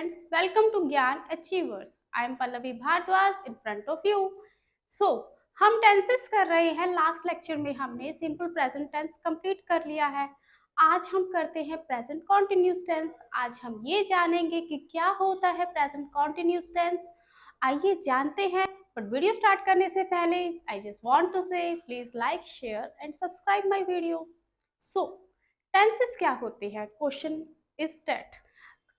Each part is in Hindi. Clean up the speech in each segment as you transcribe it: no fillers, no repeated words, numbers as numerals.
friends, welcome to Gyan Achievers. I am Pallavi Bhardwaj in front of you. So, हम टेंसेस कर रहे हैं। लास्ट लेक्चर में हमने सिंपल प्रेजेंट टेंस कंप्लीट कर लिया है। आज हम करते हैं प्रेजेंट कॉन्टिन्यूस टेंस। आज हम ये जानेंगे कि क्या होता है प्रेजेंट कॉन्टिन्यूस टेंस। आइए जानते हैं। बट वीडियो स्टार्ट करने से पहले आई जस्ट वांट टू से please like, share and subscribe my video. So tenses क्या होते हैं? क्वेश्चन इज दैट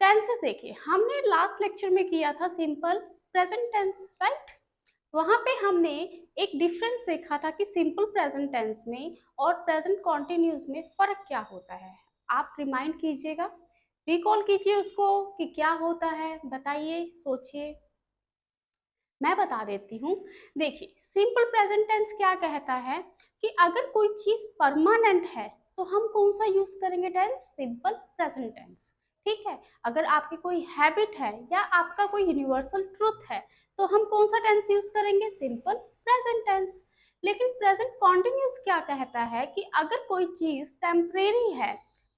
टेंसेस देखिए, हमने लास्ट लेक्चर में किया था सिंपल प्रेजेंट टेंस, राइट। वहां पे हमने एक डिफरेंस देखा था कि सिंपल प्रेजेंट टेंस में और प्रेजेंट कॉन्टिन्यूस में फर्क क्या होता है। आप रिमाइंड कीजिएगा, रिकॉल कीजिए उसको कि क्या होता है, बताइए, सोचिए। मैं बता देती हूँ। देखिए, सिंपल प्रेजेंट टेंस क्या कहता है कि अगर कोई चीज परमानेंट है तो हम कौन सा यूज करेंगे टेंस? Simple present tense. ठीक है। अगर आपकी कोई हैबिट है या आपका कोई यूनिवर्सल ट्रूथ है तो हम कौन सा टेंस यूज करेंगे? Simple present tense. लेकिन प्रेजेंट कॉन्टिन्यूस क्या कहता है कि अगर कोई चीज टेम्परेरी है,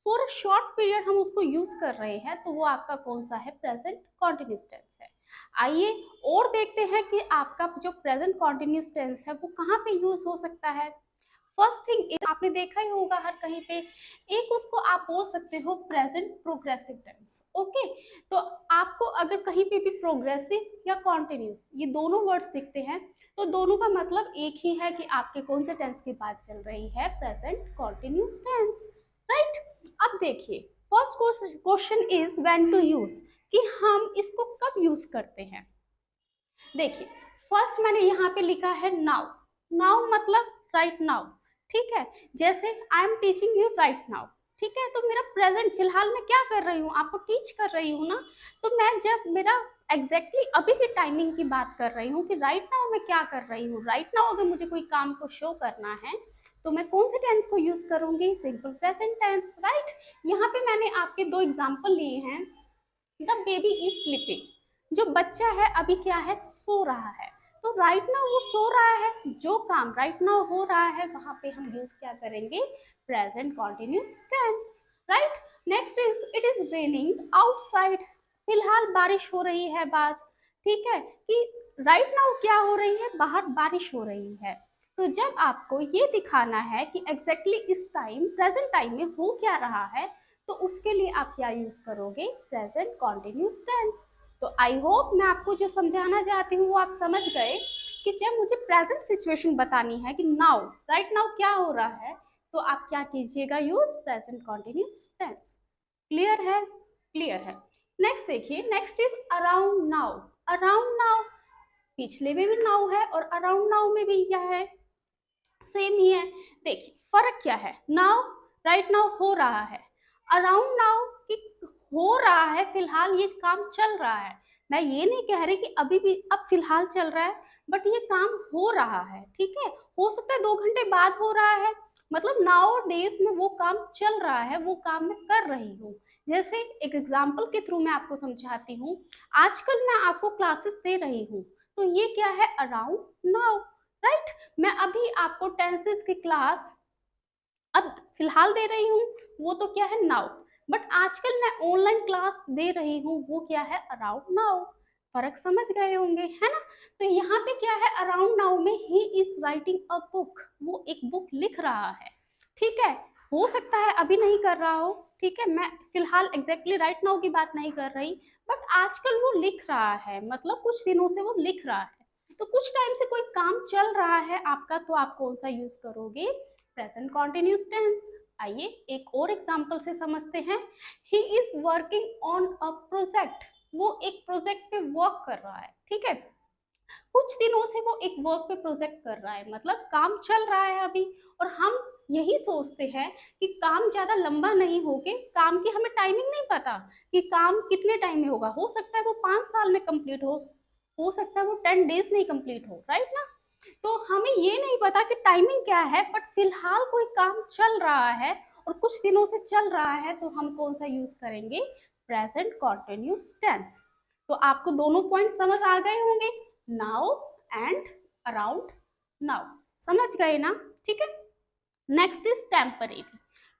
फॉर अ शॉर्ट पीरियड हम उसको यूज कर रहे हैं, तो वो आपका कौन सा है? प्रेजेंट कॉन्टिन्यूस टेंस है। आइए और देखते हैं कि आपका जो प्रेजेंट कॉन्टिन्यूस टेंस है वो कहाँ पे यूज हो सकता है। फर्स्ट थिंग इज, आपने देखा ही होगा हर कहीं पे, एक उसको आप बोल सकते हो प्रेजेंट प्रोग्रेसिव टेंस। ओके, तो आपको अगर कहीं पे भी प्रोग्रेसिव या कॉन्टिन्यूस ये दोनों वर्ड्स दिखते हैं तो दोनों का मतलब एक ही है कि आपके कौन से टेंस की बात चल रही है? Present continuous tense, right. अब देखिए, first question is when to use, कि हम इसको कब यूज करते हैं। देखिए, फर्स्ट मैंने यहाँ पे लिखा है नाउ। नाउ मतलब राइट नाउ, ठीक है। जैसे I am teaching you right now, ठीक है। तो मेरा प्रेजेंट, फिलहाल मैं क्या कर रही हूँ? आपको टीच कर रही हूँ ना। तो मैं जब मेरा एग्जैक्टली अभी की टाइमिंग की बात कर रही हूँ कि राइट नाउ मैं क्या कर रही हूँ। राइट नाउ अगर मुझे कोई काम को शो करना है तो मैं कौन से टेंस को यूज करूंगी? Simple present tense, right. यहाँ पे मैंने आपके दो एग्जाम्पल लिए हैं। द बेबी इज स्लीपिंग, जो बच्चा है अभी क्या है? सो रहा है। तो राइट नाउ वो सो रहा है, जो काम राइट नाउ हो रहा है वहां पे हम यूज क्या करेंगे? Present continuous tense, right. Next is it is raining outside, फिलहाल बारिश हो रही है बाहर, ठीक है। कि राइट नाउ क्या हो रही है? बाहर बारिश हो रही है। तो जब आपको ये दिखाना है कि एग्जैक्टली इस टाइम, प्रेजेंट टाइम में हो क्या रहा है, तो उसके लिए आप क्या यूज करोगे? Present continuous tense. तो आई होप मैं आपको जो समझाना चाहती हूँ वो आप समझ गए कि जब मुझे प्रेजेंट सिचुएशन बतानी है कि नाउ, राइट नाउ क्या हो रहा है, तो आप क्या कीजिएगा? Use present continuous tense. Clear है? क्लियर है। नेक्स्ट देखिए, next is around now. Around now, पिछले में भी नाउ है और अराउंड नाउ में भी क्या है? सेम ही है। देखिए फर्क क्या है? नाउ राइट नाउ हो रहा है, अराउंड नाउ कि हो रहा है, फिलहाल ये काम चल रहा है। मैं ये नहीं कह रही कि अभी भी अब फिलहाल चल रहा है, बट ये काम हो रहा है, ठीक है। हो सकता है 2 घंटे बाद हो रहा है, मतलब नाउ डेज में वो काम चल रहा है, वो काम मैं कर रही हूँ। जैसे एक एग्जाम्पल के थ्रू मैं आपको समझाती हूँ। आजकल मैं आपको क्लासेस दे रही हूँ, तो ये क्या है? Around now, right. मैं अभी आपको टेंसेस की क्लास अब फिलहाल दे रही हूँ, वो तो क्या है? नाउ। बट आजकल मैं ऑनलाइन क्लास दे रही हूँ, वो क्या है? Around now. फर्क समझ गए होंगे, है ना। तो यहाँ पे क्या है? अराउंड नाउ में he is writing a book, वो एक बुक लिख रहा है, ठीक है। हो सकता है अभी नहीं कर रहा हो, ठीक है। मैं फिलहाल एग्जैक्टली राइट नाउ की बात नहीं कर रही, बट आजकल वो लिख रहा है, मतलब कुछ दिनों से वो लिख रहा है। तो कुछ टाइम से कोई काम चल रहा है आपका, तो आप कौन सा यूज करोगे? Present continuous tense. आइए एक और एग्जांपल से समझते हैं। He is working on a project, वो एक प्रोजेक्ट पे वर्क कर रहा है, ठीक है। कुछ दिनों से वो एक वर्क पे प्रोजेक्ट कर रहा है, मतलब काम चल रहा है अभी। और हम यही सोचते हैं कि काम ज्यादा लंबा नहीं होके, काम की हमें टाइमिंग नहीं पता कि काम कितने टाइम में होगा। हो सकता है वो 5 साल में कंप्लीट हो सकता है वो 10 डेज में कंप्लीट हो, राइट ना। तो हमें ये नहीं पता कि टाइमिंग क्या है, बट फिलहाल कोई काम चल रहा है और कुछ दिनों से चल रहा है, तो हम कौन सा यूज करेंगे? Present continuous tense. तो आपको दोनों पॉइंट समझ आ गए होंगे, नाउ एंड अराउंड नाउ। समझ गए ना? ठीक है। Next is temporary.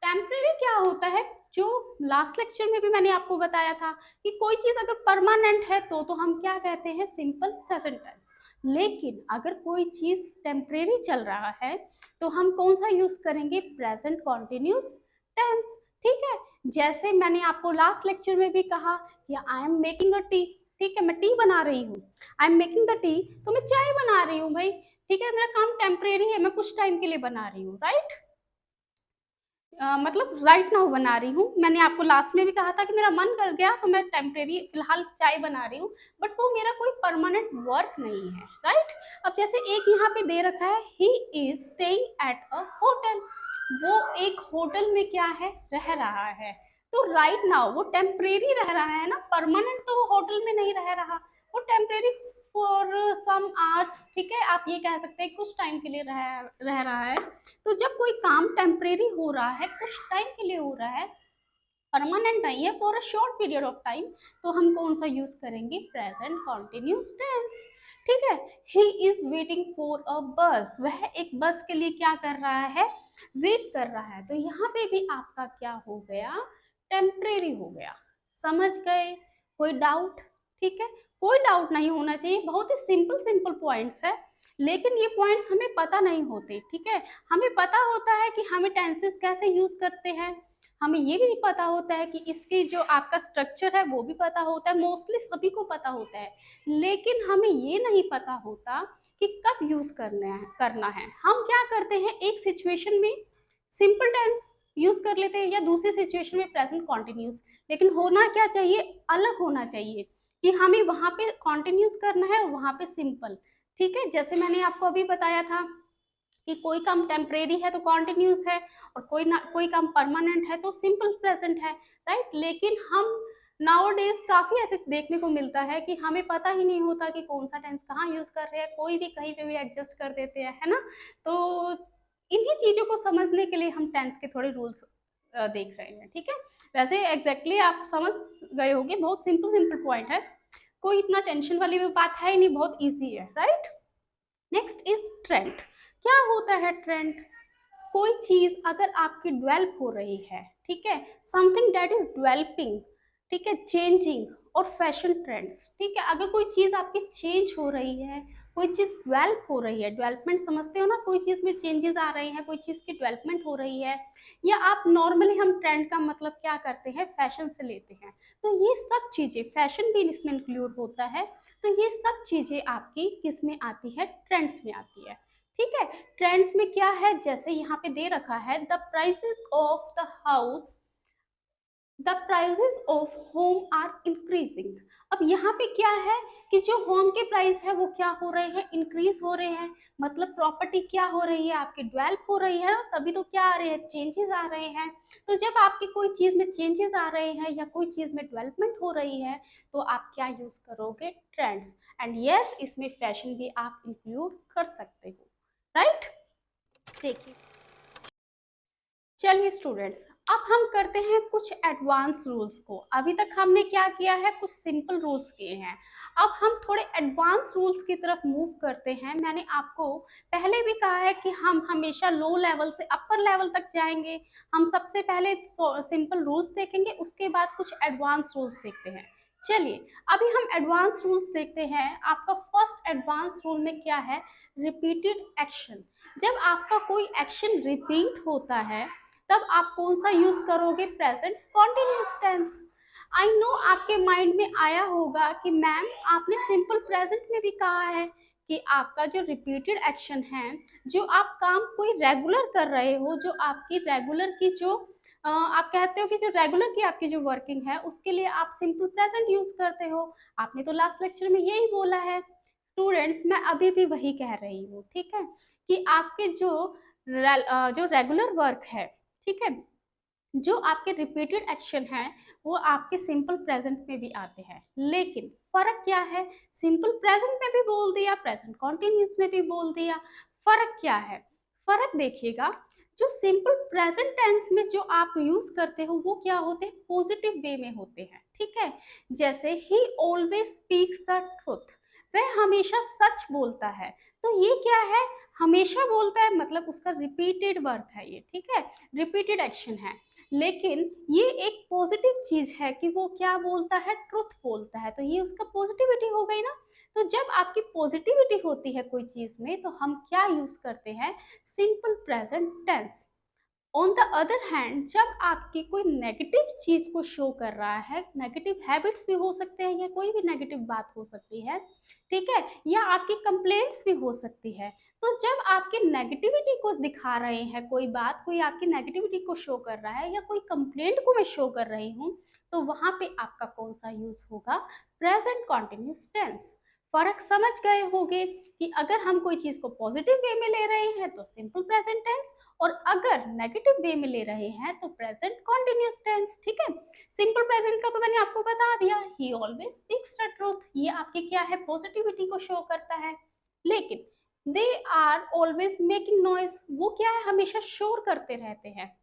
टेम्परेरी क्या होता है? जो लास्ट लेक्चर में भी मैंने आपको बताया था कि कोई चीज अगर परमानेंट है तो हम क्या कहते हैं, सिंपल प्रेजेंट टेंस। लेकिन अगर कोई चीज टेम्परेरी चल रहा है तो हम कौन सा यूज करेंगे, प्रेजेंट कॉन्टिन्यूस टेंस। ठीक है, जैसे मैंने आपको लास्ट लेक्चर में भी कहा कि I am making a T, ठीक है, मैं टी बना रही हूँ, I am making the T, तो मैं चाय बना रही हूँ भाई। ठीक है, मेरा काम टेम्परेरी है, मैं कुछ टाइम के लिए बना रही हूँ, राइट। मतलब राइट नाउ बना रही हूँ। मैंने आपको लास्ट में भी कहा था कि मेरा मन कर गया तो मैं टेम्परेरी फिलहाल चाय बना रही हूँ, बट वो मेरा कोई परमानेंट वर्क नहीं है, राइट। अब जैसे एक यहाँ पे दे रखा है, he is staying at a hotel, वो एक होटल में क्या है, रह रहा है। तो राइट नाउ वो टेम्परेरी रह रहा है ना, परमानेंट तो वो होटल में नहीं रह रहा, वो टेम्परेरी फॉर सम आवर्स, ठीक है, आप ये कह सकते हैं कुछ टाइम के लिए रह रहा है। तो जब कोई काम टेम्परेरी हो रहा है, कुछ टाइम के लिए हो रहा है, परमानेंट नहीं है, for a short period of time, तो हम कौन सा यूज करेंगे, प्रेजेंट कॉन्टिन्यूस टेंस। ठीक है, he is waiting for a bus, वह एक बस के लिए क्या कर रहा है, वेट कर रहा है। तो यहाँ पे भी आपका क्या हो गया, टेम्परेरी हो गया। समझ गए, कोई डाउट? ठीक है, कोई डाउट नहीं होना चाहिए, बहुत ही सिंपल सिंपल पॉइंट्स है, लेकिन ये पॉइंट्स हमें पता नहीं होते। ठीक है, हमें पता होता है कि हमें टेंसेस कैसे यूज करते हैं, हमें ये भी पता होता है कि इसकी जो आपका स्ट्रक्चर है वो भी पता होता है, मोस्टली सभी को पता होता है, लेकिन हमें ये नहीं पता होता कि कब यूज करना है। हम क्या करते हैं, एक सिचुएशन में सिंपल टेंस यूज कर लेते हैं या दूसरी सिचुएशन में प्रेजेंट कॉन्टिन्यूस, लेकिन होना क्या चाहिए, अलग होना चाहिए, कि हमें वहां पे कॉन्टिन्यूस करना है और वहां पे सिंपल। ठीक है, जैसे मैंने आपको अभी बताया था कि कोई काम टेम्परेरी है तो कॉन्टिन्यूस है, और कोई काम परमानेंट है तो सिंपल प्रेजेंट है, राइट। लेकिन हम नाउ डेज काफी ऐसे देखने को मिलता है कि हमें पता ही नहीं होता कि कौन सा टेंस कहाँ यूज कर रहे हैं, कोई भी कहीं पे भी एडजस्ट कर देते हैं, है ना। तो इन्हीं चीजों को समझने के लिए हम टेंस के थोड़े रूल्स देख रहे हैं। ठीक है, वैसे एग्जैक्टली आप समझ गए होंगे, बहुत सिंपल सिंपल पॉइंट है, कोई इतना टेंशन वाली भी बात है ही नहीं, बहुत इजी है, राइट। Next is trend. क्या होता है ट्रेंड, कोई चीज अगर आपकी डेवलप हो रही है, ठीक है, समथिंग दैट इज डेवलपिंग, ठीक है, चेंजिंग, और फैशन ट्रेंड्स। ठीक है, अगर कोई चीज आपकी चेंज हो रही है, कोई चीज डेवलप हो रही है, डेवलपमेंट समझते हो ना, कोई चीज में चेंजेस आ रहे हैं, कोई चीज की डेवलपमेंट हो रही है, या आप नॉर्मली हम ट्रेंड का मतलब क्या करते हैं, फैशन से लेते हैं, तो ये सब चीजें, फैशन भी इसमें इंक्लूड होता है, तो ये सब चीजें आपकी किस में आती है, ट्रेंड्स में आती है। ठीक है, ट्रेंड्स में क्या है, जैसे यहाँ पे दे रखा है, the prices of home are increasing. अब यहाँ पे क्या है कि जो होम के प्राइस है वो क्या हो रहे हैं, इंक्रीज हो रहे हैं, मतलब प्रॉपर्टी क्या हो रही है, आपकी डेवलप हो रही है, तभी तो क्या आ रहे हैं, चेंजेस आ रहे हैं। तो जब आपकी कोई चीज में चेंजेस आ रहे हैं या कोई चीज में डेवलपमेंट हो रही है, तो आप क्या यूज करोगे, ट्रेंड्स। एंड यस, इसमें फैशन भी आप इंक्लूड कर सकते हो, राइट। देखिए, चलिए स्टूडेंट्स, अब हम करते हैं कुछ एडवांस रूल्स को। अभी तक हमने क्या किया है, कुछ सिंपल रूल्स किए हैं, अब हम थोड़े एडवांस रूल्स की तरफ मूव करते हैं। मैंने आपको पहले भी कहा है कि हम हमेशा लो लेवल से अपर लेवल तक जाएंगे। हम सबसे पहले सिंपल रूल्स देखेंगे, उसके बाद कुछ एडवांस रूल्स देखते हैं। चलिए, अभी हम एडवांस रूल्स देखते हैं। आपका फर्स्ट एडवांस रूल में क्या है, रिपीटेड एक्शन। जब आपका कोई एक्शन रिपीट होता है तब आप कौन सा यूज करोगे, present continuous tense. I know आपके माइंड में आया होगा कि मैम आपने सिंपल प्रेजेंट में भी कहा है कि आपका जो रिपीटेड एक्शन है, जो आप काम कोई रेगुलर कर रहे हो, जो आपकी रेगुलर की जो आप कहते हो कि जो रेगुलर की आपकी जो वर्किंग है उसके लिए आप सिंपल प्रेजेंट यूज करते हो। आपने तो लास्ट लेक्चर में यही बोला है। स्टूडेंट्स, मैं अभी भी वही कह रही हूँ, ठीक है, कि आपके जो रेगुलर वर्क है, ठीक है, जो आपके रिपीटेड एक्शन है, वो आपके सिंपल प्रेजेंट में भी आते हैं। लेकिन फर्क क्या है, सिंपल प्रेजेंट में भी बोल दिया, प्रेजेंट कॉन्टिन्यूस में भी बोल दिया, फर्क क्या है, फर्क देखिएगा। जो सिंपल प्रेजेंट टेंस में जो आप यूज करते हो वो क्या होते हैं, पॉजिटिव वे में होते हैं। ठीक है, जैसे ही ऑलवेज स्पीक्स द ट्रुथ, वह हमेशा सच बोलता है। तो ये क्या है, हमेशा बोलता है, मतलब उसका रिपीटेड वर्क है ये, ठीक है, रिपीटेड एक्शन है। लेकिन ये एक पॉजिटिव चीज है कि वो क्या बोलता है, ट्रुथ बोलता है, तो ये उसका पॉजिटिविटी हो गई ना। तो जब आपकी पॉजिटिविटी होती है कोई चीज में तो हम क्या यूज करते हैं, simple present tense. On the other hand जब आपकी कोई नेगेटिव चीज को शो कर रहा है, नेगेटिव हैबिट्स भी हो सकते हैं या कोई भी नेगेटिव बात हो सकती है, ठीक है, या आपकी कंप्लेंट्स भी हो सकती है, तो जब आपकी नेगेटिविटी को दिखा रहे हैं, कोई बात, कोई आपकी नेगेटिविटी को शो कर रहा है या कोई कंप्लेंट को मैं शो कर रही हूँ, तो वहां पे आपका कौन सा यूज होगा, प्रेजेंट कॉन्टिन्यूस टेंस। फर्क समझ गए होंगे कि अगर हम कोई चीज को पॉजिटिव वे में ले रहे हैं तो सिंपल प्रेजेंट टेंस, और अगर नेगेटिव वे में ले रहे हैं तो प्रेजेंट कॉन्टिन्यूस टेंस। ठीक है, सिंपल प्रेजेंट का तो मैंने आपको बता दिया, ही ऑलवेज स्पीक्स द ट्रूथ, ये आपके क्या है, पॉजिटिविटी को शो करता है। लेकिन they are always making noise, वो क्या है, हमेशा शोर करते रहते हैं।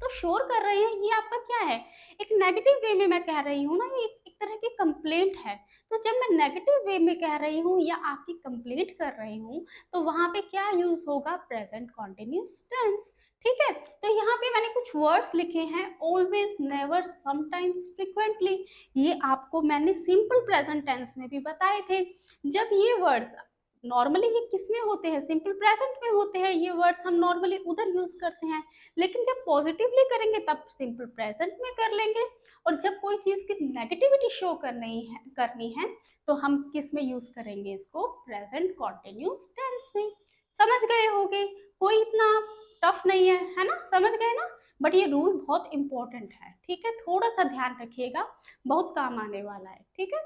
तो शोर कर रहे हैं, ये आपका क्या है, एक नेगेटिव वे में मैं कह रही हूँ ना, ये एक तरह की कंप्लेंट है। तो जब मैं नेगेटिव वे में कह रही हूँ या आपकी कंप्लेंट कर रही हूँ, तो वहां पे क्या यूज होगा, प्रेजेंट कॉन्टिन्यूस टेंस। ठीक है, तो यहाँ पे मैंने कुछ वर्ड्स लिखे हैं, ऑलवेज, नेवर, समटाइम्स, फ्रिक्वेंटली। ये आपको मैंने सिंपल प्रेजेंट टेंस में भी बताए थे। जब ये वर्ड्स नॉर्मली ये किस में होते हैं, सिंपल प्रेजेंट में होते हैं, ये वर्ड्स हम नॉर्मली उधर यूज करते हैं, लेकिन जब पॉजिटिवली करेंगे तब सिंपल प्रेजेंट में कर लेंगे, और जब कोई चीज की नेगेटिविटी शो करनी है तो हम किस में यूज करेंगे इसको, प्रेजेंट कॉन्टिन्यूस टेंस में। समझ गए होंगे, कोई इतना टफ नहीं है ना, समझ गए ना। बट ये रूल बहुत इंपॉर्टेंट है, ठीक है, थोड़ा सा ध्यान रखिएगा, बहुत काम आने वाला है। ठीक है,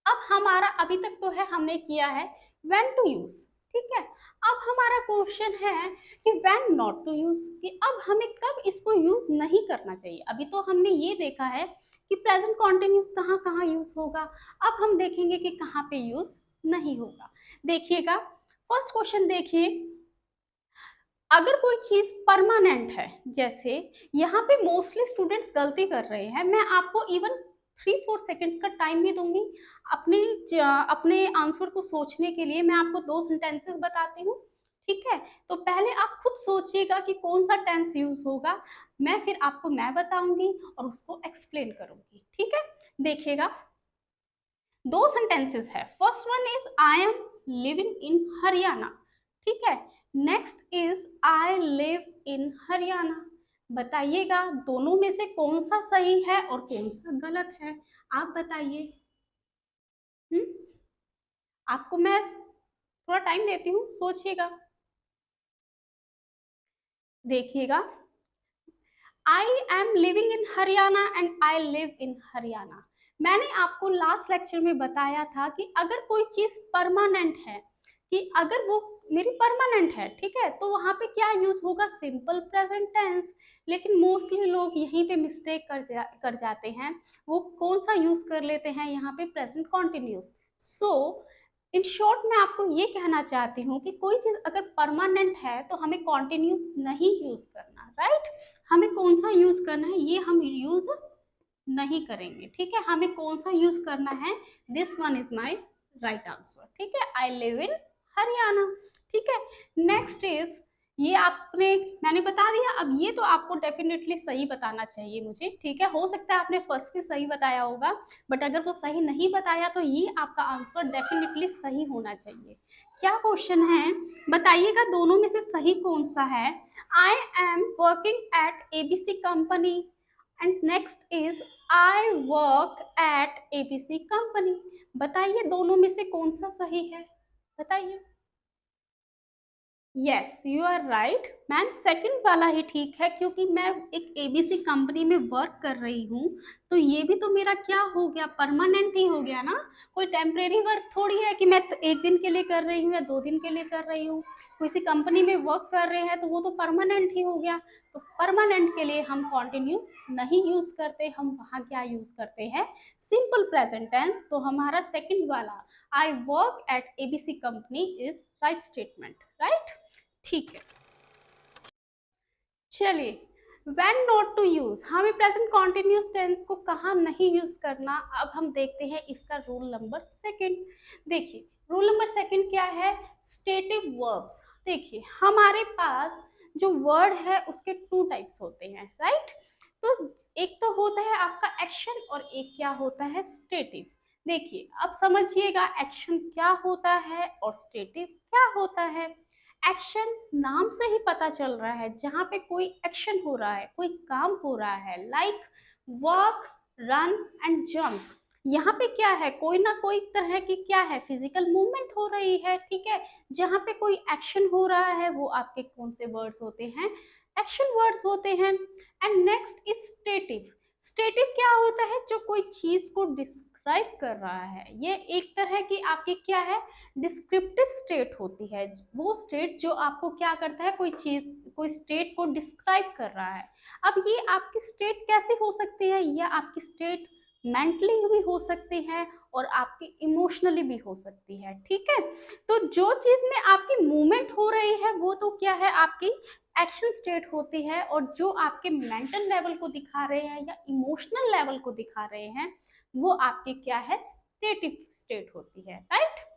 अब हमारा अभी तक तो है, हमने किया है व्हेन टू यूज, ठीक है। अब हमारा क्वेश्चन है कि व्हेन नॉट टू यूज, कि अब हमें कब इसको यूज नहीं करना चाहिए। अभी तो हमने ये देखा है कि प्रेजेंट कॉन्टिन्यूस कहाँ कहाँ यूज होगा, अब हम देखेंगे कि कहाँ पे यूज नहीं होगा। देखिएगा, फर्स्ट क्वेश्चन देखिए, अगर कोई चीज परमानेंट है, जैसे यहाँ पे मोस्टली स्टूडेंट्स गलती कर रहे हैं, मैं आपको इवन 3-4 सेकेंड्स का टाइम भी दूंगी अपने अपने आंसर को सोचने के लिए। मैं आपको 2 सेंटेंसेस बताती हूँ, ठीक है, तो पहले आप खुद सोचिएगा कि कौन सा टेंस यूज होगा, फिर आपको मैं बताऊंगी और उसको एक्सप्लेन करूंगी। ठीक है, देखिएगा, 2 सेंटेंसेस है, first one is I am living in Haryana, ठीक है, next is I live in Haryana. बताइएगा दोनों में से कौन सा सही है और कौन सा गलत है, आप बताइए। हम्म, आपको मैं थोड़ा टाइम देती हूँ, सोचिएगा। देखिएगा, I am living in Haryana and I live in Haryana. मैंने आपको लास्ट लेक्चर में बताया था कि अगर कोई चीज परमानेंट है, कि अगर वो मेरी परमानेंट है, ठीक है, तो वहां पे क्या यूज होगा, सिंपल प्रेजेंट टेंस। लेकिन मोस्टली लोग यहीं पे मिस्टेक कर जाते हैं, वो कौन सा यूज कर लेते हैं यहाँ पे, present continuous. So in short मैं आपको ये कहना चाहती हूँ कि कोई चीज अगर परमानेंट है तो हमें कॉन्टिन्यूस नहीं यूज करना, राइट। हमें कौन सा यूज करना है, ये हम यूज नहीं करेंगे, ठीक है, हमें कौन सा यूज करना है, this one is my right answer, ठीक है, आई लिव इन हरियाणा। ठीक है, नेक्स्ट इज, ये आपने, मैंने बता दिया, अब ये तो आपको डेफिनेटली सही बताना चाहिए मुझे, ठीक है, हो सकता है आपने फर्स्ट भी सही बताया होगा, बट अगर वो सही नहीं बताया तो ये आपका आंसर डेफिनेटली सही होना चाहिए। क्या क्वेश्चन है, बताइएगा दोनों में से सही कौन सा है। I am working at ABC company and next is I work at ABC company. बताइए दोनों में से कौन सा सही है, बताइए। Yes, you are right ma'am, second वाला ही ठीक है, क्योंकि मैं एक एबीसी कंपनी में वर्क कर रही हूँ, तो ये भी तो मेरा क्या हो गया, परमानेंट ही हो गया ना। कोई टेम्परेरी वर्क थोड़ी है कि मैं एक दिन के लिए कर रही हूँ या 2 दिन के लिए कर रही हूँ। किसी कंपनी में वर्क कर रहे हैं तो वो तो परमानेंट ही हो गया। तो परमानेंट के लिए हम कॉन्टिन्यूस नहीं यूज करते, हम वहाँ क्या यूज करते हैं, सिंपल प्रेजेंट टेंस। तो हमारा सेकंड वाला, आई work at ABC company, is right statement, right. ठीक है, चलिए, when not to use, हमें प्रेजेंट कॉन्टिन्यूस टेंस को कहाँ नहीं यूज करना, अब हम देखते हैं इसका रूल नंबर सेकंड। देखिए, रूल नंबर सेकंड क्या है, स्टेटिव वर्ब्स। देखिए, हमारे पास जो वर्ड है उसके 2 टाइप्स होते हैं, राइट। तो एक तो होता है आपका एक्शन और एक क्या होता है स्टेटिव। देखिए अब समझिएगा एक्शन क्या होता है और स्टेटिव क्या होता है। एक्शन नाम से ही पता चल रहा है, जहाँ पे कोई एक्शन हो रहा है, कोई काम हो रहा है, like walk, run and jump. यहाँ पे क्या है, कोई ना कोई तरह की क्या है, फिजिकल मूवमेंट हो रही है, ठीक है। जहाँ पे कोई एक्शन हो रहा है वो आपके कौन से वर्ड्स होते हैं, एक्शन वर्ड्स होते हैं। And next is stative. Stative क्या होता है, जो कोई चीज को डिस्क्राइब कर रहा है। ये एक तरह की आपकी क्या है, डिस्क्रिप्टिव स्टेट होती है। वो स्टेट जो आपको क्या करता है, कोई चीज, कोई स्टेट को डिस्क्राइब कर रहा है। अब ये आपकी स्टेट कैसे हो सकती है, या आपकी स्टेट मेंटली भी हो सकती है और आपकी इमोशनली भी हो सकती है, ठीक है। तो जो चीज में आपकी मूवमेंट हो रही है वो तो क्या है, आपकी एक्शन स्टेट होती है, और जो आपके मेंटल लेवल को दिखा रहे हैं या इमोशनल लेवल को दिखा रहे हैं वो आपकी क्या है, स्टेटिव स्टेट होती है, राइट।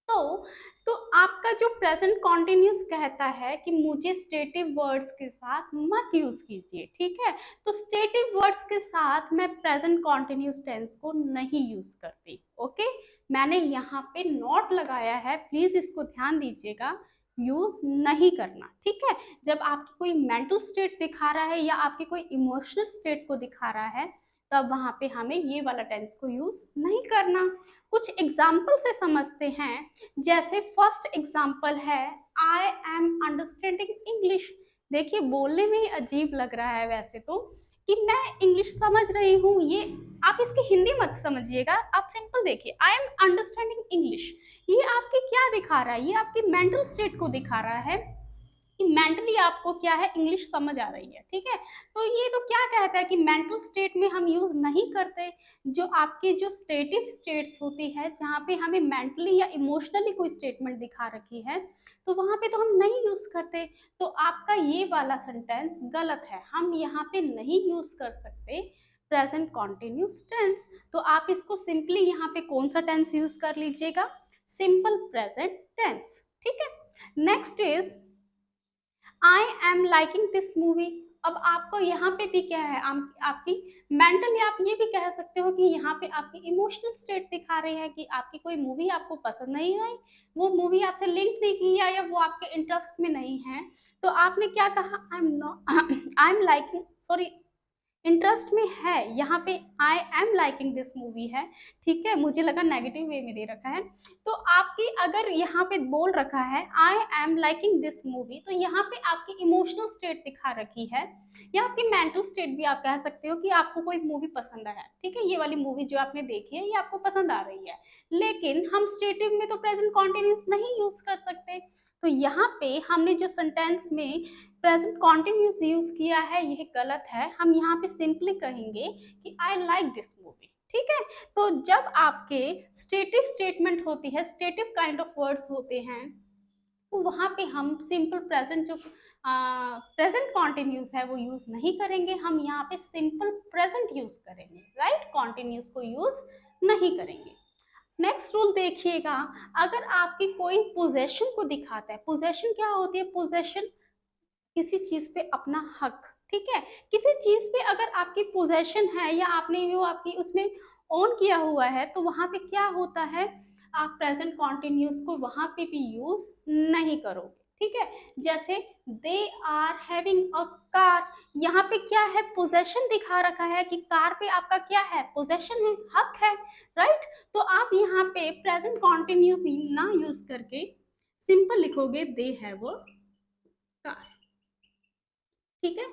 तो तो आपका जो प्रेजेंट कॉन्टिन्यूस कहता है कि मुझे स्टेटिव वर्ड्स के साथ मत यूज कीजिए, ठीक है। तो स्टेटिव वर्ड्स के साथ मैं प्रेजेंट कॉन्टिन्यूस टेंस को नहीं यूज करती, ओके। मैंने यहाँ पे नोट लगाया है, प्लीज इसको ध्यान दीजिएगा, यूज नहीं करना, ठीक है। जब आपकी कोई मेंटल स्टेट दिखा रहा है या आपकी कोई इमोशनल स्टेट को दिखा रहा है, तब वहां पे हमें ये वाला टेंस को यूज नहीं करना। कुछ एग्जाम्पल से समझते हैं। जैसे फर्स्ट एग्जाम्पल है, आई एम अंडरस्टैंडिंग इंग्लिश। देखिए बोलने में ही अजीब लग रहा है वैसे तो, कि मैं इंग्लिश समझ रही हूँ, ये आप इसकी हिंदी मत समझिएगा, आप सिंपल देखिए, आई एम अंडरस्टैंडिंग इंग्लिश। ये आपकी क्या दिखा रहा है, ये आपकी मेंटल स्टेट को दिखा रहा है कि मेंटली आपको क्या है, इंग्लिश समझ आ रही है, ठीक है। तो ये तो क्या कहता है कि मेंटल स्टेट में हम यूज नहीं करते। जो आपकी जो स्टेटिव स्टेट्स होती है, जहाँ पे हमें मेंटली या इमोशनली कोई स्टेटमेंट दिखा रखी है, तो वहां पे तो हम नहीं यूज करते। तो आपका ये वाला सेंटेंस गलत है, हम यहाँ पे नहीं यूज कर सकते प्रेजेंट कॉन्टिन्यूस टेंस। तो आप इसको सिंपली यहाँ पे कौन सा टेंस यूज कर लीजिएगा, सिंपल प्रेजेंट टेंस, ठीक है। Next is I am liking this movie. अब आपको यहाँ पे भी क्या है, आपकी मेंटली आप ये भी कह सकते हो कि यहाँ पे आपकी इमोशनल स्टेट दिखा रही है कि आपकी कोई मूवी आपको पसंद नहीं आई, वो मूवी आपसे लिंक नहीं की या वो आपके इंटरेस्ट में नहीं है। तो आपने क्या कहा, I am not I am liking, sorry, interest में है, यहाँ पे I am liking this movie है, ठीक है। मुझे लगा नेगेटिव वे में दे रखा है। तो आपकी अगर यहाँ पे बोल रखा है I am liking this movie, तो यहाँ पे आपकी इमोशनल स्टेट दिखा रखी है, या आपकी मेंटल स्टेट भी आप कह सकते हो कि आपको कोई मूवी पसंद है, ठीक है। ये वाली मूवी जो आपने देखी है ये आपको पसंद आ रही है, लेकिन हम स्टेटिव में तो प्रेजेंट कॉन्टिन्यूस नहीं यूज कर सकते। तो यहाँ पे हमने जो सेंटेंस में प्रेजेंट कॉन्टिन्यूस यूज किया है यह गलत है। हम यहाँ पे सिंपली कहेंगे कि आई लाइक दिस मूवी, ठीक है। तो जब आपके स्टेटिव स्टेटमेंट होती है, स्टेटिव काइंड ऑफ वर्ड्स होते हैं, तो वहां पे हम सिंपल प्रेजेंट जो प्रेजेंट कॉन्टिन्यूस है वो यूज नहीं करेंगे, हम यहाँ पे सिंपल प्रेजेंट यूज करेंगे, राइट। कॉन्टिन्यूस को यूज नहीं करेंगे। नेक्स्ट रूल देखिएगा, अगर आपकी कोई पोजेशन को दिखाता है, पोजेशन क्या होती है, पोजेशन किसी चीज पे अपना हक, ठीक है। किसी चीज पे अगर आपकी पोजेशन है या आपने वो आपकी उसमें ओन किया हुआ है, तो वहां पे क्या होता है, आप प्रेजेंट कॉन्टिन्यूस को वहां पे भी यूज नहीं करोगे, ठीक है। जैसे they are having a car, यहाँ पे क्या है, पोजेशन दिखा रखा है कि कार पे आपका क्या है, पोजेशन है, हक है, राइट। तो आप यहाँ पे प्रेजेंट कॉन्टिन्यूस ना यूज करके सिंपल लिखोगे दे हैव अ कार, ठीक है।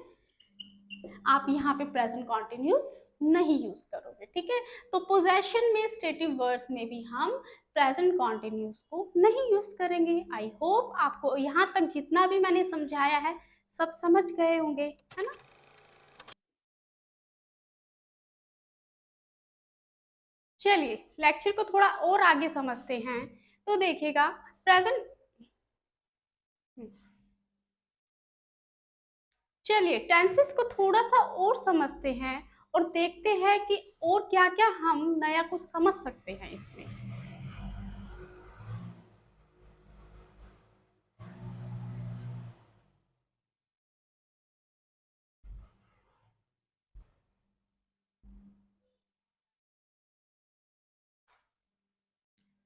आप यहाँ पे प्रेजेंट कॉन्टिन्यूस नहीं यूज करोगे, ठीक है। तो पोजेशन में, स्टेटिव वर्ड्स में भी हम प्रेजेंट कॉन्टिन्यूस को नहीं यूज करेंगे। आई होप आपको यहाँ तक जितना भी मैंने समझाया है सब समझ गए होंगे, है ना। चलिए लेक्चर को थोड़ा और आगे समझते हैं। तो देखिएगा प्रेजेंट, चलिए टेंसेस को थोड़ा सा और समझते हैं और देखते हैं कि और क्या क्या हम नया कुछ समझ सकते हैं इसमें।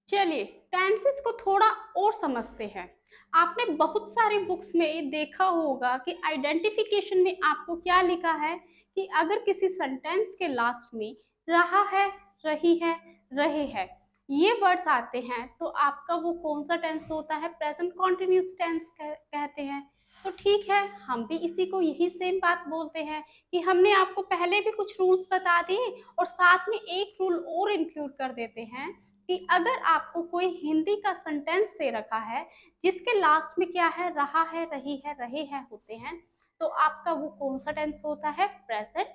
चलिए टेंसेस को थोड़ा और समझते हैं। आपने बहुत सारी बुक्स में देखा होगा कि आइडेंटिफिकेशन में आपको क्या लिखा है कि अगर किसी सेंटेंस के लास्ट में रहा है, रही है, रहे है ये वर्ड्स आते हैं तो आपका वो कौन सा टेंस होता है? प्रेजेंट कॉन्टिन्यूस टेंस कहते हैं। तो ठीक है, हम भी इसी को यही सेम बात बोलते हैं कि हमने आपको पहले भी कुछ रूल्स बता दिए और साथ में एक रूल और इंक्लूड कर देते हैं कि अगर आपको कोई हिंदी का सेंटेंस दे रखा है जिसके लास्ट में क्या है? रहा है, रही है, रहे हैं होते हैं, तो आपका वो कौन सा टेंस होता है? Present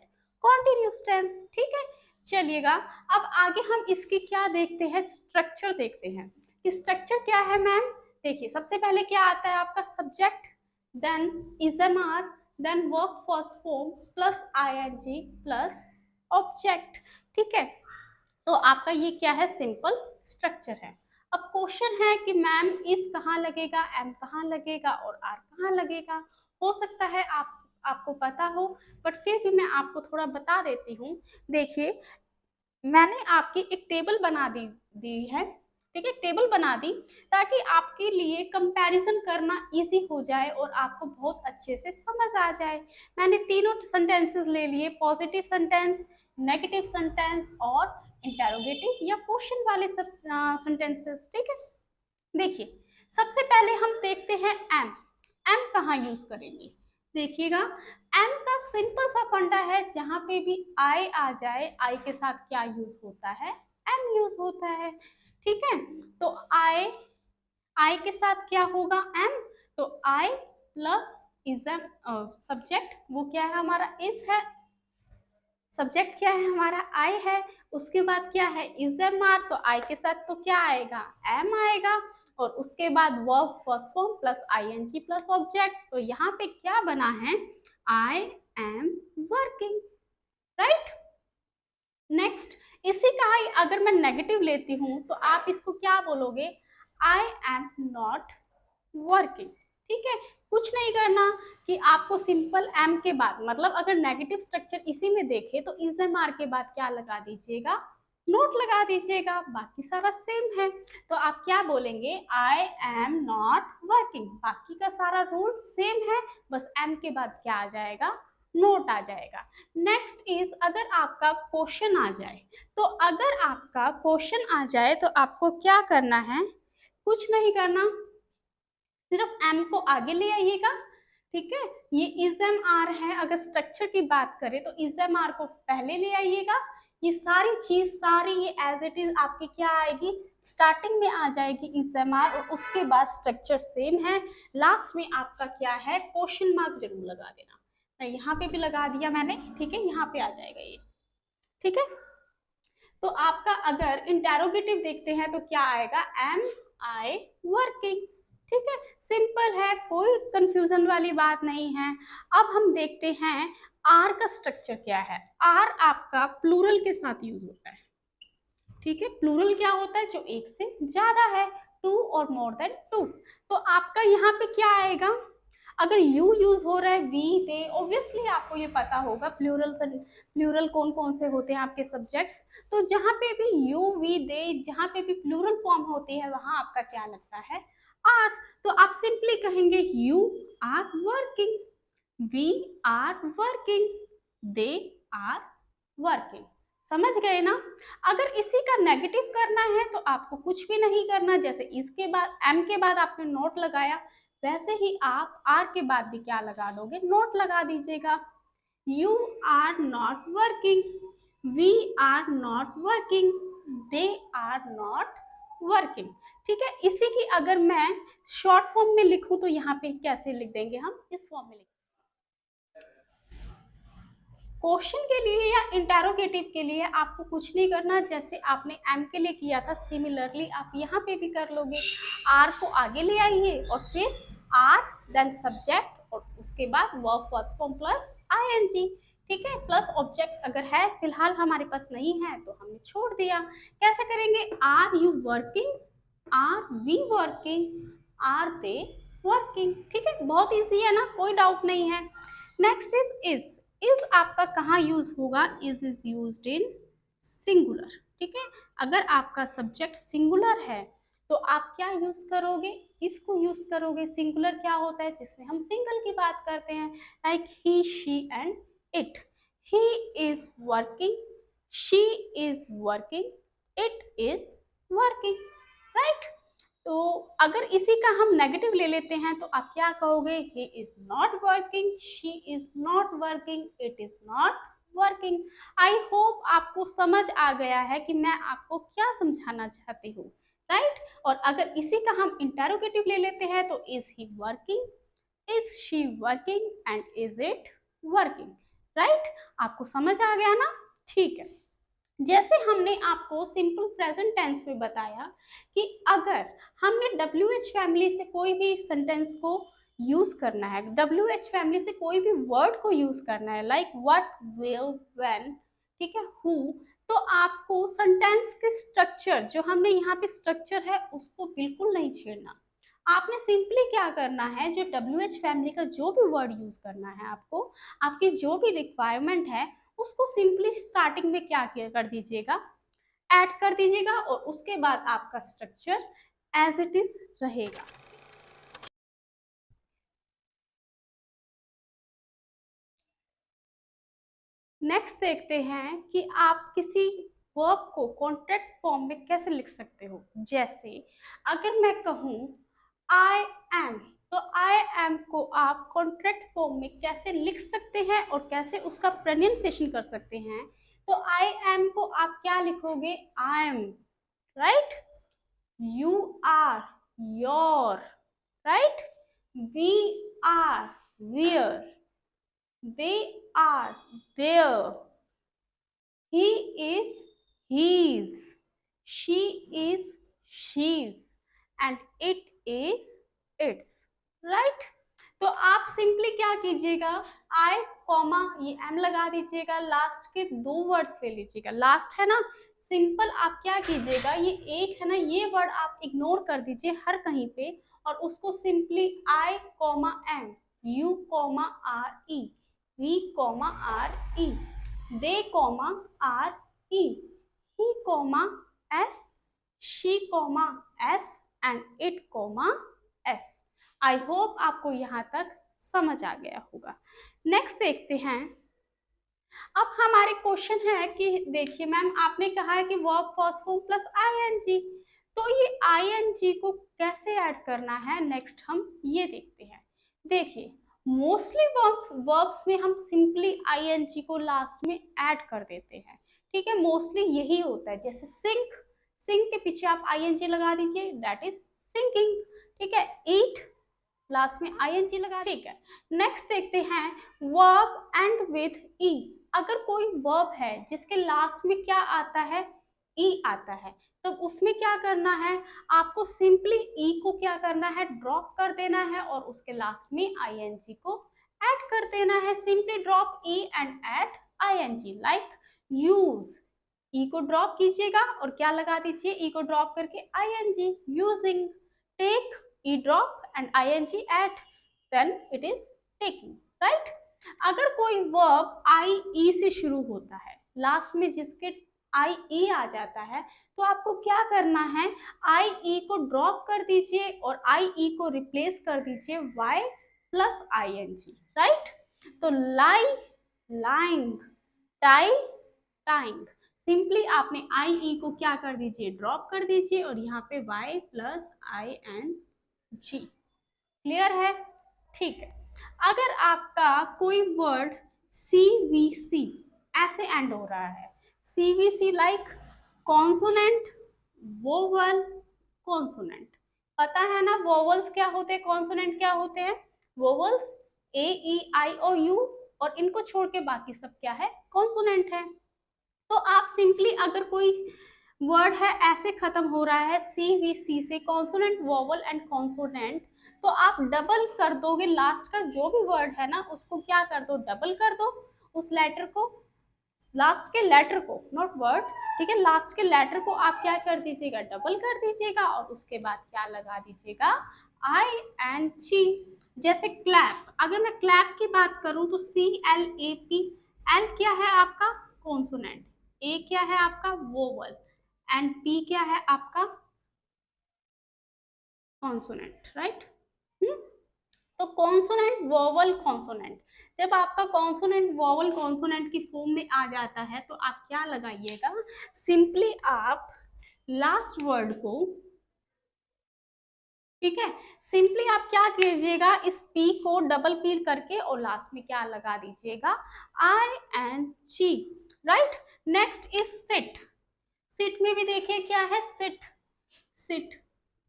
continuous tense. ठीक है, चलिएगा अब आगे हम इसकी क्या देखते हैं? स्ट्रक्चर देखते हैं कि स्ट्रक्चर क्या है मैम। देखिए सबसे पहले क्या आता है आपका? Subject, then is am are, then verb first form plus ING plus object. ठीक है, तो आपका ये क्या है? सिंपल स्ट्रक्चर है। अब क्वेश्चन है कि मैम इस कहाँ लगेगा, एम कहाँ लगेगा और आर कहाँ लगेगा। हो सकता है आपको पता हो, बट फिर भी मैं आपको थोड़ा बता देती हूँ। देखिए मैंने आपकी एक टेबल बना दी है। ठीक है, टेबल बना दी ताकि आपके लिए कंपैरिजन करना इजी हो जाए और आपको बहुत अच्छे से समझ आ जाए। मैंने तीनों सेंटेंसेस ले लिए, पॉजिटिव सेंटेंस, नेगेटिव सेंटेंस और इंटेरोगेटिव या क्वेश्चन वाले सब सेंटेंसेस। ठीक है, देखिए सबसे पहले हम देखते हैं एम। एम कहाँ यूज करेंगे? देखिएगा एम का सिंपल सा फंडा है, जहां पे भी आई आ जाए, आई के साथ क्या यूज होता है? एम यूज होता है। ठीक है, तो आई के साथ क्या होगा? एम। तो आई प्लस इज एम, सब्जेक्ट वो क्या है हमारा? इज है। सब्जेक्ट क्या है हमारा? आई है। उसके बाद क्या है? Is am are. तो आई के साथ तो क्या आएगा? एम आएगा। और उसके बाद verb first form plus ING plus object. तो यहाँ पे क्या बना है? I am working. Right, next इसी का ही अगर मैं नेगेटिव लेती हूँ तो आप इसको क्या बोलोगे? I am not working. ठीक है, कुछ नहीं करना कि आपको सिंपल एम के बाद, मतलब अगर नेगेटिव स्ट्रक्चर इसी में देखे तो इज एम आर के बाद क्या लगा दीजिएगा? नोट लगा दीजिएगा, बाकी सारा सेम है। तो आप क्या बोलेंगे? I am not working. बाकी का सारा रूल सेम है, बस एम के बाद क्या आ जाएगा? नोट आ जाएगा। नेक्स्ट इज अगर आपका क्वेश्चन आ जाए, तो अगर आपका क्वेश्चन आ जाए तो आपको क्या करना है? कुछ नहीं करना, सिर्फ एम को आगे ले आइएगा। ठीक है, ये इज एम आर है। अगर स्ट्रक्चर की बात करें तो इज एम आर को पहले ले आइएगा। ये सारी चीज सारी ये एज इट इज आपकी क्या आएगी? स्टार्टिंग में आ जाएगी इज एम आर और उसके बाद स्ट्रक्चर सेम है। लास्ट में आपका क्या है? क्वेश्चन मार्क जरूर लगा देना। मैं यहाँ पे भी लगा दिया मैंने। ठीक है, यहाँ पे आ जाएगा ये। ठीक है, तो आपका अगर इंटेरोगेटिव देखते हैं तो क्या आएगा? Am I working. ठीक है, सिंपल है, कोई कंफ्यूजन वाली बात नहीं है। अब हम देखते हैं आर का स्ट्रक्चर क्या है। आर आपका प्लूरल के साथ यूज होता है। ठीक है, प्लूरल क्या होता है? जो एक से ज्यादा है, टू और मोर देन टू। तो आपका यहाँ पे क्या आएगा? अगर यू यूज हो रहा है, वी दे, ऑब्वियसली आपको ये पता होगा प्लूरल प्लूरल कौन कौन से होते हैं आपके सब्जेक्ट्स। तो जहाँ पे भी यू वी दे, जहाँ पे भी प्लूरल फॉर्म होती है वहां आपका क्या लगता है? आर। तो आप सिंपली कहेंगे you are working, we are working, they are working. समझ गए ना? अगर इसी का नेगेटिव करना है तो आपको कुछ भी नहीं करना, जैसे इसके बाद एम के बाद आपने नोट लगाया, वैसे ही आप आर के बाद भी क्या लगा दोगे? नोट लगा दीजिएगा। You are not working, we are not working, they are not working. ठीक है, इसी की अगर मैं शॉर्ट फॉर्म में लिखूं तो यहाँ पे कैसे लिख देंगे? हम इस फॉर्म में लिख, क्वेश्चन के लिए या इंटेरोगेटिव के लिए आपको कुछ नहीं करना, जैसे आपने एम के लिए किया था सिमिलरली आप यहाँ पे भी कर लोगे। आर को आगे ले आइए और फिर आर देन सब्जेक्ट और उसके बाद verb first form plus ING. ठीक है, प्लस ऑब्जेक्ट अगर है, फिलहाल हमारे पास नहीं है तो हमने छोड़ दिया। कैसे करेंगे? Are you working, are we working, are they working. ठीक है, बहुत इजी है ना, कोई डाउट नहीं है। नेक्स्ट इज आपका कहाँ यूज होगा? Is used in singular. ठीक है। अगर आपका सब्जेक्ट सिंगुलर है तो आप क्या यूज करोगे, इसको यूज करोगे। सिंगुलर क्या होता है, जिसमें हम सिंगल की बात करते हैं, like he, she and it. He is working, she is working, it is working, right. तो अगर इसी का हम नेगेटिव ले लेते हैं तो आप क्या कहोगे, ही is not working, she is not working, it is not working. I hope आपको समझ आ गया है कि मैं आपको क्या समझाना चाहती हूँ, राइट। और अगर इसी का हम इंटेरोगेटिव ले लेते हैं तो is he working, is she working and is it working, right. आपको समझ आ गया ना, ठीक है। जैसे हमने आपको सिंपल प्रेजेंट टेंस में बताया कि अगर हमने WH फैमिली से कोई भी सेंटेंस को यूज करना है, WH फैमिली से कोई भी वर्ड को यूज करना है, लाइक व्हाट, वेयर, व्हेन, ठीक है, हु, तो आपको सेंटेंस के स्ट्रक्चर, जो हमने यहाँ पे स्ट्रक्चर है, उसको बिल्कुल नहीं छेड़ना। आपने सिंपली क्या करना है, जो WH फैमिली का जो भी वर्ड यूज करना है आपको, आपकी जो भी रिक्वायरमेंट है, उसको सिंपली स्टार्टिंग में क्या कर दीजिएगा, ऐड कर दीजिएगा, और उसके बाद आपका स्ट्रक्चर एज इट इज रहेगा। नेक्स्ट देखते हैं कि आप किसी वर्ब को कॉन्ट्रैक्ट फॉर्म में कैसे लिख सकते हो। जैसे अगर मैं कहूँ आई एम, तो आई एम को आप कॉन्ट्रैक्ट फॉर्म में कैसे लिख सकते हैं और कैसे उसका प्रोनाउंसिएशन कर सकते हैं। तो आई एम को आप क्या लिखोगे, I am, right. You are, your, right? We are, we're. They are, their. He is, his. She is, she's. And it is, its. Right? तो आप सिंपली क्या कीजिएगा, आई कॉमा ये एम लगा दीजिएगा, लास्ट के दो वर्ड्स ले लीजिएगा, लास्ट है ना, सिंपल आप क्या कीजिएगा, ये एक है ना, ये वर्ड आप इग्नोर कर दीजिए हर कहीं पे, और उसको simply I comma M, you comma R E, we comma R E, they comma R E, he comma S, she comma S and it comma S. I hope आपको यहाँ तक समझ आ गया होगा। नेक्स्ट देखते हैं। अब हमारे क्वेश्चन है कि देखिए मैम आपने कहा है कि verb first form plus ING, तो ये आईएनजी को कैसे ऐड करना है, नेक्स्ट हम ये देखते हैं। देखिए मोस्टली वर्ब्स में हम सिंपली आईएनजी को लास्ट में ऐड कर देते हैं, ठीक है, मोस्टली यही होता है। जैसे सिंक, सिंक के पीछे आप आईएनजी लगा दीजिए, दैट इज सिंकिंग, ठीक है। ईट, लास्ट में आईएनजी लगा, ठीक है। नेक्स्ट देखते हैं वर्ब एंड विथ ई। अगर कोई वर्ब है जिसके लास्ट में क्या आता है, ई आता है, तो उसमें क्या करना है, आपको सिंपली ई को क्या करना है, ड्रॉप कर देना है, और उसके लास्ट में आईएनजी को ऐड कर देना है। Simply drop E and add ING, like use, E को ड्रॉप कीजिएगा और क्या लगा दीजिए, ई को ड्रॉप करके ING, using, take, E drop and ING at, then it is taking, right. अगर कोई वर्ब आई ई से शुरू होता है, लास्ट में जिसके आई ई आ जाता है, तो आपको क्या करना है, आई ई को ड्रॉप कर दीजिए और आई ई को रिप्लेस कर दीजिए Y plus I N G, right. तो lie, lying, tie, tying, simply आपने आई ई को क्या कर दीजिए, ड्रॉप कर दीजिए, और यहाँ पे Y plus I N G, clear है, ठीक है। अगर आपका कोई वर्ड CVC ऐसे एंड हो रहा है, CVC like consonant, vowel, consonant, पता है ना वोवल्स क्या होते हैं, कॉन्सोनेंट क्या होते हैं, वोवल्स AEIOU, और इनको छोड़ के बाकी सब क्या है, कॉन्सोनेंट है। तो आप सिंपली अगर कोई वर्ड है ऐसे खत्म हो रहा है CVC से, कॉन्सोनेंट, वोवल एंड कॉन्सोनेंट, तो आप डबल कर दोगे, लास्ट का जो भी वर्ड है ना उसको क्या कर दो, डबल कर दो, उस लेटर को, लास्ट के लेटर को, नॉट वर्ड, ठीक है, लास्ट के लेटर को आप क्या कर दीजिएगा, डबल कर दीजिएगा, और उसके बाद क्या लगा दीजिएगा, ING। जैसे क्लैप, अगर मैं क्लैप की बात करूं तो CLAP, एल क्या है आपका कॉन्सोनेंट, ए क्या है आपका वोवल, एंड पी क्या है आपका कॉन्सोनेंट, राइट। तो कॉन्सोनेंट वोवल कॉन्सोनेंट, जब आपका कॉन्सोनेंट वोवल कॉन्सोनेंट की फॉर्म में आ जाता है तो आप क्या लगाइएगा, सिंपली आप लास्ट वर्ड को, ठीक है, सिंपली आप क्या कीजिएगा, इस पी को डबल पी करके और लास्ट में क्या लगा दीजिएगा, I N G, right. Next is sit, sit में भी देखिए क्या है, सिट, सिट,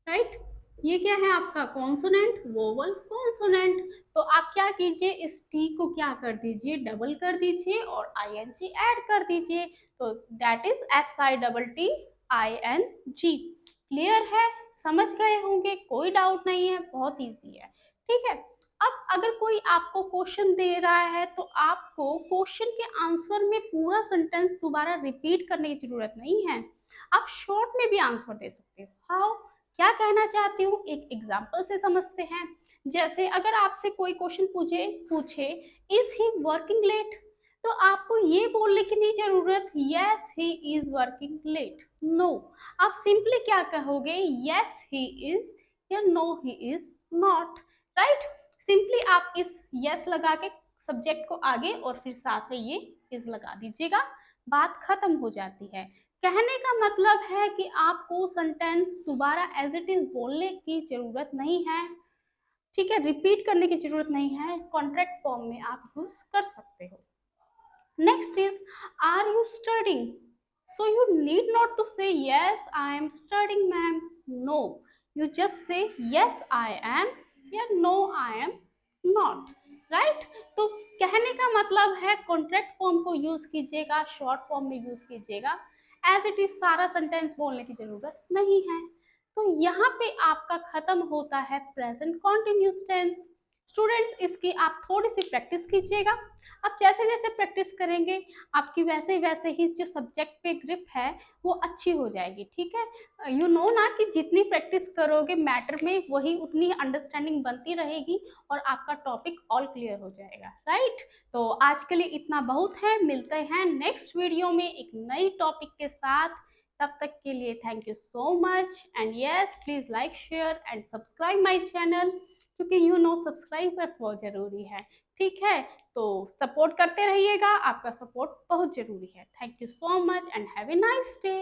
राइट। ये क्या है आपका कॉन्सोनेंट वोवल कॉन्सोनेंट। तो आप क्या कीजिए, इस टी को क्या कर दीजिए, डबल कर दीजिए और आई एन जी ऐड कर दीजिए, तो that is S I double T I N G. Clear है, समझ गए होंगे, कोई डाउट नहीं है, बहुत इजी है, ठीक है। अब अगर कोई आपको क्वेश्चन दे रहा है तो आपको क्वेश्चन के आंसर में पूरा सेंटेंस दोबारा रिपीट करने की जरूरत नहीं है, आप शॉर्ट में भी आंसर दे सकते हो। हाउ, क्या कहना चाहती हूँ, एक एग्जाम्पल से समझते हैं। जैसे अगर आपसे कोई क्वेश्चन पूछे पूछे इज ही वर्किंग लेट, तो आपको ये बोलने की नहीं जरूरत yes he is working late, no, आप सिंपली क्या कहोगे, यस ही इज या no he is not, right. Simply आप इस यस लगा के सब्जेक्ट को आगे और फिर साथ में ये इज लगा दीजिएगा, बात खत्म हो जाती है। कहने का मतलब है कि आपको सेंटेंस दोबारा एज इट इज बोलने की जरूरत नहीं है, ठीक है, रिपीट करने की जरूरत नहीं है, कॉन्ट्रैक्ट फॉर्म में आप यूज कर सकते हो। Next is are you studying, so you need not to say yes I am studying ma'am, no, you just say yes I am या no I am not, right। तो कहने का मतलब है कॉन्ट्रैक्ट फॉर्म को यूज कीजिएगा, शॉर्ट फॉर्म में यूज कीजिएगा, एज इट इज सारा सेंटेंस बोलने की जरूरत नहीं है। तो यहाँ पे आपका खत्म होता है प्रेजेंट कॉन्टिन्यूस टेंस। स्टूडेंट्स इसकी आप थोड़ी सी प्रैक्टिस कीजिएगा, अब जैसे जैसे प्रैक्टिस करेंगे आपकी वैसे ही जो सब्जेक्ट पे ग्रिप है वो अच्छी हो जाएगी, ठीक है। यू नो ना कि जितनी प्रैक्टिस करोगे मैटर में वही उतनी अंडरस्टैंडिंग बनती रहेगी और आपका टॉपिक ऑल क्लियर हो जाएगा, राइट। तो आज के लिए इतना बहुत है, मिलते हैं नेक्स्ट वीडियो में एक नई टॉपिक के साथ, तब तक के लिए thank you so much and yes please like share and subscribe my channel, क्योंकि यू नो सब्सक्राइबर्स बहुत जरूरी है, ठीक है। तो सपोर्ट करते रहिएगा, आपका सपोर्ट बहुत जरूरी है। Thank you so much and have a nice day.